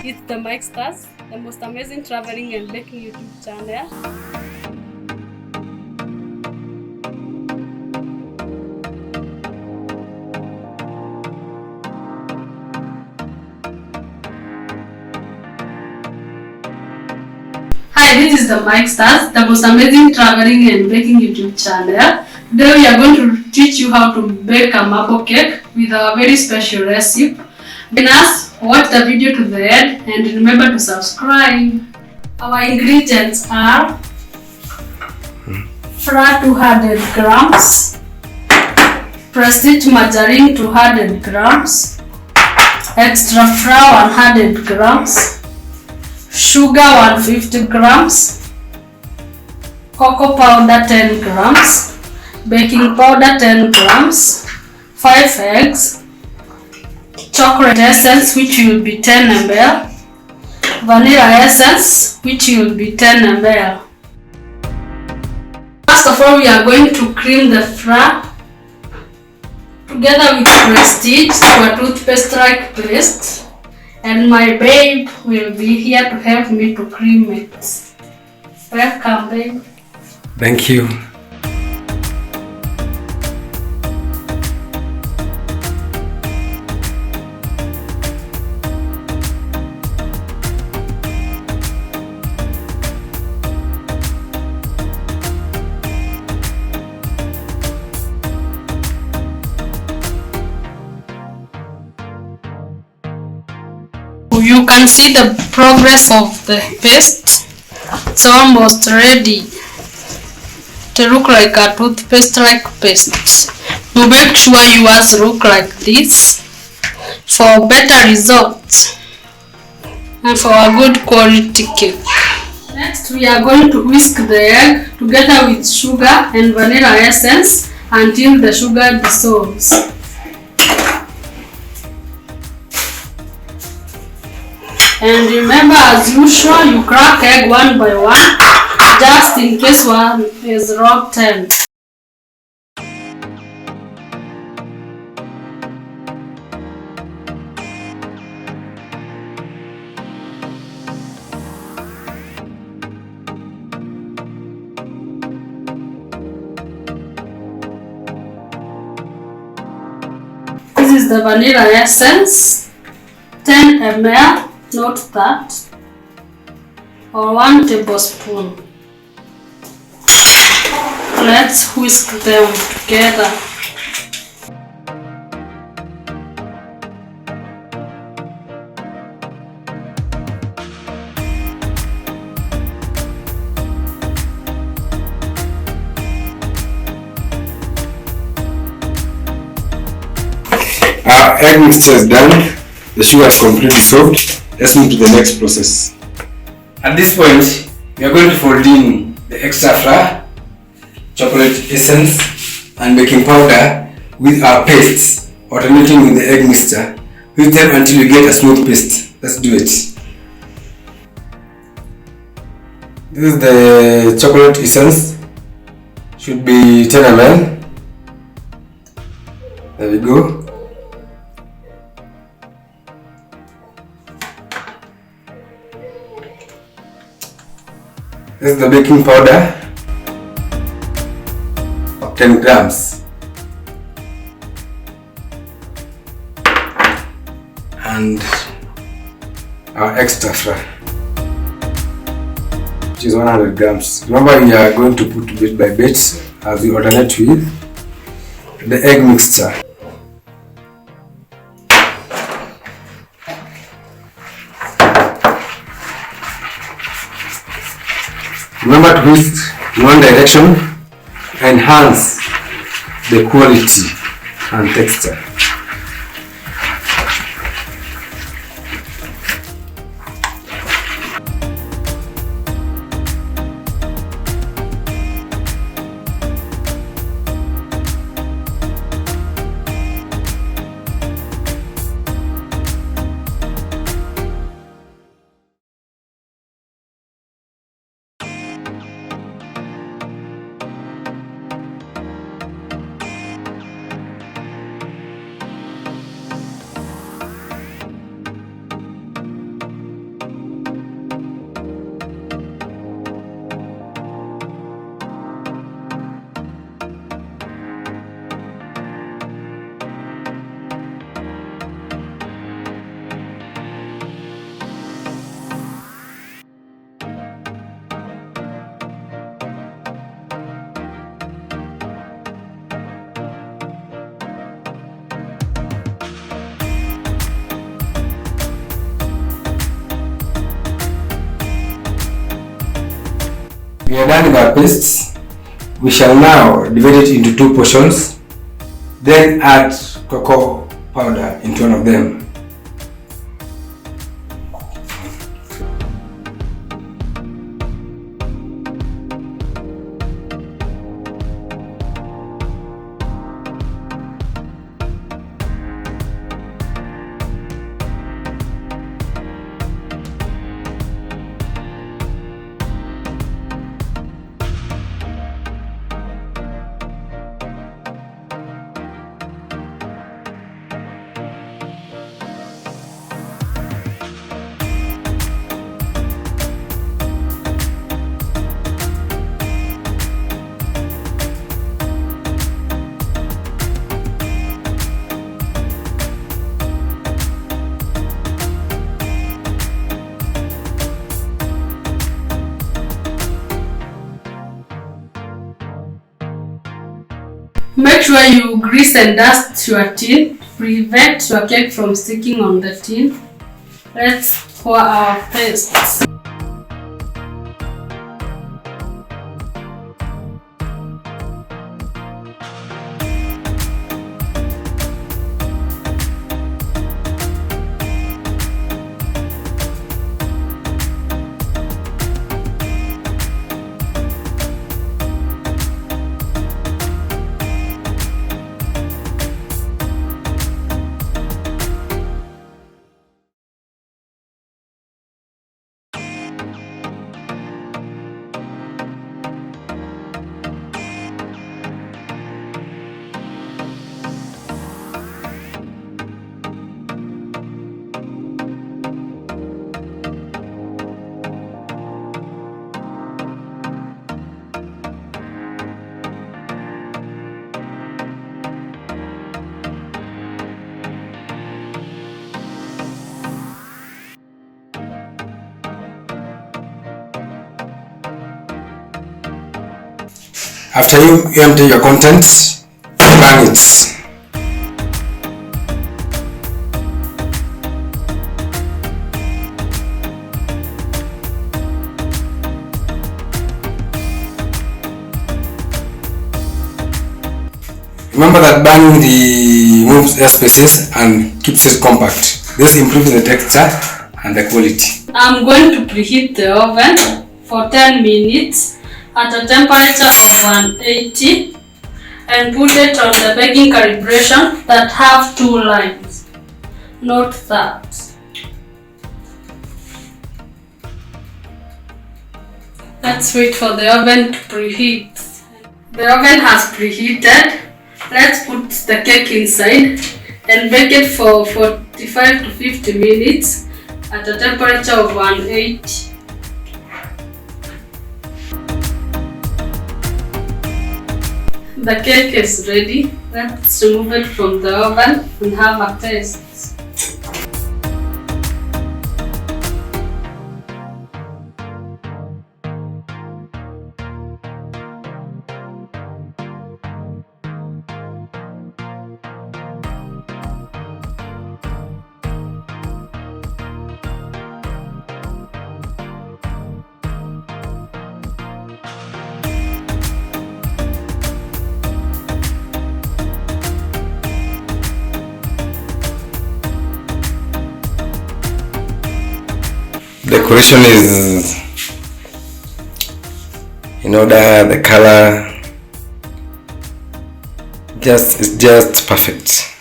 It's the Mike Stars, the most amazing traveling and baking YouTube channel. Hi, this is the Mike Stars, the most amazing traveling and baking YouTube channel. Today we are going to teach you how to bake a marble cake with a very special recipe. Join us, watch the video to the end, and remember to subscribe. Our ingredients are flour 200 grams, Preheat margarine 200 grams, extra flour 100 grams, sugar 150 grams, cocoa powder 10 grams, baking powder 10 grams, 5 eggs, chocolate essence which will be 10 ml, vanilla essence which will be 10 ml. First of all, we are going to cream the flour together with Preheat to a toothpaste-like paste, and my babe will be here to help me to cream it. Welcome, babe. Thank you. You can see the progress of the paste. It's almost ready to look like a toothpaste-like paste. You make sure yours look like this for better results and for a good quality cake. Next, we are going to whisk the egg together with sugar and vanilla essence until the sugar dissolves. And remember, as usual, you crack egg one by one, just in case one is rotten. This is the vanilla essence, 10 ml. Not that, or 1 tablespoon. Let's whisk them together. Our egg mixture is done. The sugar is completely dissolved. Let's move to the next process. At this point, we are going to fold in the extra flour, chocolate essence, and baking powder with our paste, alternating with the egg mixture. Whisk them until you get a smooth paste. Let's do it. This is the chocolate essence. Should be 10 ml. There we go. This is the baking powder, 10 grams, and our extra flour, which is 100 grams. Remember, we are going to put bit by bit as we alternate with the egg mixture. Remember to whisk in one direction, enhance the quality and texture. We are done with our pastes. We shall now divide it into 2 portions, then add cocoa powder into one of them. Make sure you grease and dust your tin. Prevent your cake from sticking on the tin. Let's pour our paste. After you empty your contents, bang it. Remember that banging removes air spaces and keeps it compact. This improves the texture and the quality. I'm going to preheat the oven for 10 minutes at a temperature of 180 and put it on the baking calibration that have 2 lines. Note that. Let's wait for the oven to preheat. The oven has preheated. Let's put the cake inside and bake it for 45 to 50 minutes at a temperature of 180. The cake is ready. Let's remove it from the oven and have a taste. Decoration is in order, the color it's just perfect.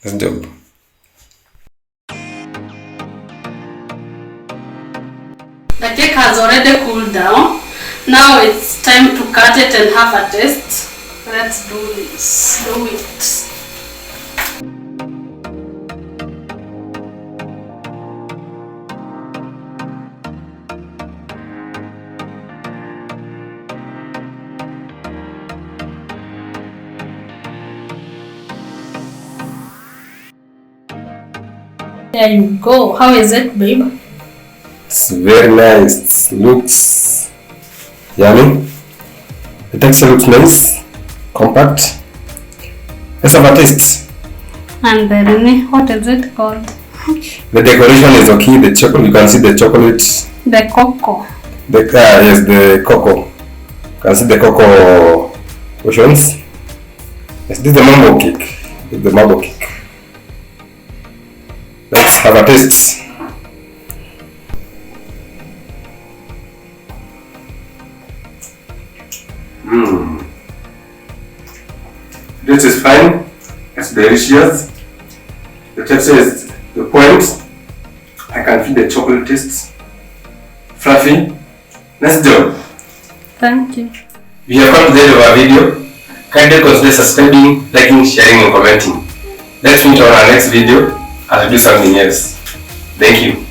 That's job. The cake has already cooled down. Now it's time to cut it and have a taste. Let's do this. Do it. There you go. How is it, babe? It's very nice. Looks yummy. The texture looks nice, compact. Let's have a taste. And then, what is it called? The decoration is okay. The chocolate, you can see the chocolate. The cocoa. Yes, the cocoa. You can see the cocoa portions. Yes, this is the mango cake. This is the mango cake. Let's have a taste. This is fine. It's delicious. The texture is the point. I can feel the chocolate taste. Fluffy. Nice job. Thank you. We have come to the end of our video. Kindly consider subscribing, liking, sharing and commenting. Let's meet on our next video as we do something else. Thank you.